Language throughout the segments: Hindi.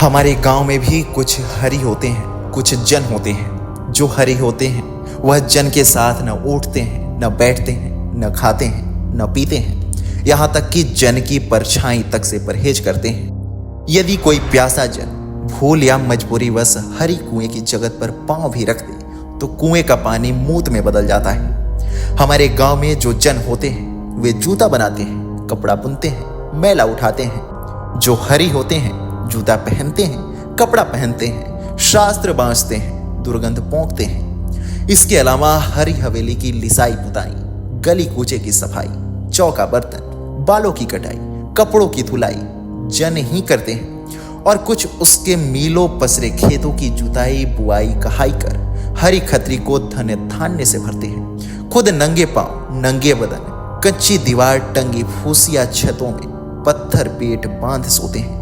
हमारे गांव में भी कुछ हरि होते हैं, कुछ जन होते हैं। जो हरि होते हैं वह जन के साथ न उठते हैं, न बैठते हैं, न खाते हैं, न पीते हैं, यहाँ तक कि जन की परछाई तक से परहेज करते हैं। यदि कोई प्यासा जन भूल या मजबूरीवश हरि कुएं की जगत पर पांव भी रख दे तो कुएं का पानी मूत में बदल जाता है। हमारे गांव में जो जन होते हैं वे जूता बनाते हैं, कपड़ा बुनते हैं, मैला उठाते हैं। जो हरि होते हैं जूता पहनते हैं, कपड़ा पहनते हैं, शास्त्र बांचते हैं, दुर्गंध पोंखते हैं। इसके अलावा हरी हवेली की लिसाई पुताई, गली कूचे की सफाई, चौका बर्तन, बालों की कटाई, कपड़ों की धुलाई जन ही करते हैं। और कुछ उसके मीलों पसरे खेतों की जुताई बुआई कहाई कर हरी खतरी को धन्य धान्य से भरते हैं। खुद नंगे पांव, नंगे बदन, कच्ची दीवार टंगी फूसिया छतों में पत्थर पेट बांध सोते हैं।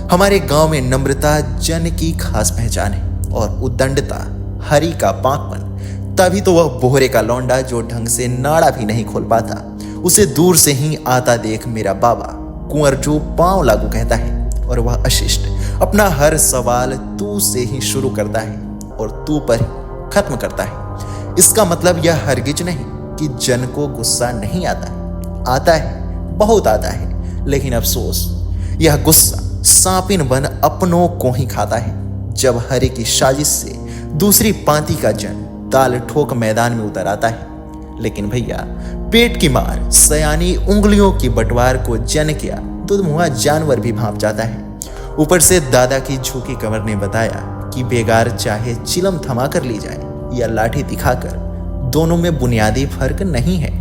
हमारे गांव में नम्रता जन की खास पहचान है और उद्दंडता हरि का पाकपन। तभी तो वह बोहरे का लौंडा जो ढंग से नाड़ा भी नहीं खोल पाता, उसे दूर से ही आता देख मेरा बाबा कुंवर जो पांव लागू कहता है। और वह अशिष्ट अपना हर सवाल तू से ही शुरू करता है और तू पर ही खत्म करता है। इसका मतलब यह हरगिज नहीं कि जन को गुस्सा नहीं आता। आता है, बहुत आता है, लेकिन अफसोस यह गुस्सा सांपिन बन अपनों को ही खाता है। जब हरि की साजिश से दूसरी पांति का जन ताल ठोक मैदान में उतर आता है। लेकिन भैया पेट की मार सयानी उंगलियों की बंटवार को जन किया दुधमुहा जानवर भी भांप जाता है। ऊपर से दादा की झुकी कमर ने बताया कि बेगार चाहे चिलम थमा कर ली जाए या लाठी दिखाकर, दोनों में बुनियादी फर्क नहीं है।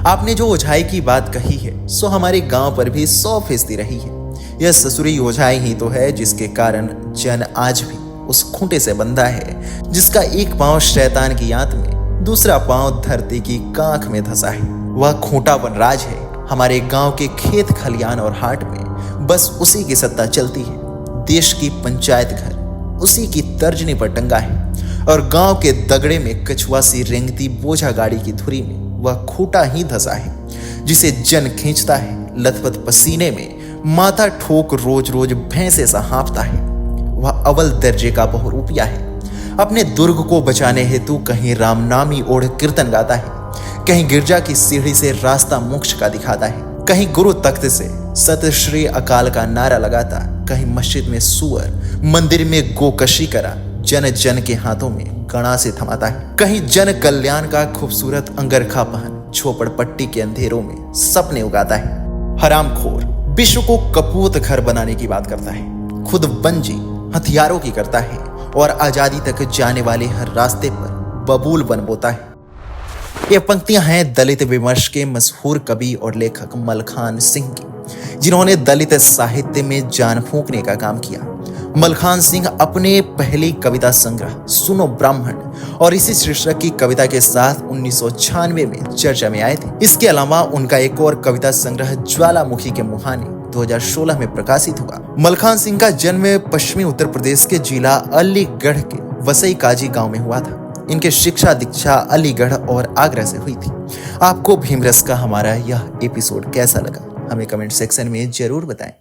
आपने जो ओझाई की बात कही है सो हमारे गांव पर भी 100% रही है। यह ससुरी ओझाई ही तो है जिसके कारण जन आज भी उस खूंटे से बंधा है जिसका एक पांव शैतान की आंत में, दूसरा पांव धरती की कांख में धंसा है। वह खूंटा वनराज है। हमारे गांव के खेत खलियान और हाट में बस उसी की सत्ता चलती है। देश की पंचायत घर उसी की तर्जनी पर टंगा है और गांव के दगड़े में कछुआ सी रेंगती बोझा गाड़ी की धुरी में वह खूंटा ही धंसा है जिसे जन खींचता है। लथपथ पसीने में माथा ठोक रोज रोज भैंसे सा हाँफता है। वह अव्वल दर्जे का बहुरूपिया है। अपने दुर्ग को बचाने हेतु कहीं रामनामी ओढ़ कीर्तन गाता है, कहीं गिरजा की सीढ़ी से रास्ता मोक्ष का दिखाता है, कहीं गुरु तख्त से सत श्री अकाल का नारा लगाता, कहीं मस्जिद में सुअर, मंदिर में गोकशी करा जन जन के हाथों में गणा से थमाता है, कहीं जन कल्याण का खूबसूरत अंगरखा पहन झोपड़पट्टी के अंधेरों में सपने उगाता है। हरामखोर विश्व को कपूत घर बनाने की बात करता है, खुद बंजी हथियारों की करता है और आजादी तक जाने वाले हर रास्ते पर बबूल बन बोता है। ये पंक्तियां हैं दलित विमर्श के मशहूर कवि और लेखक मलखान सिंह की, जिन्होंने दलित साहित्य में जान फूंकने का काम किया। मलखान सिंह अपने पहली कविता संग्रह सुनो ब्राह्मण और इसी शीर्षक की कविता के साथ 1996 में चर्चा में आए थे। इसके अलावा उनका एक और कविता संग्रह ज्वालामुखी के मुहाने 2016 में प्रकाशित हुआ। मलखान सिंह का जन्म पश्चिमी उत्तर प्रदेश के जिला अलीगढ़ के वसई काजी गांव में हुआ था। इनके शिक्षा दीक्षा अलीगढ़ और आगरा से हुई थी। आपको भीमरस का हमारा यह एपिसोड कैसा लगा हमें कमेंट सेक्शन में जरूर बताएं।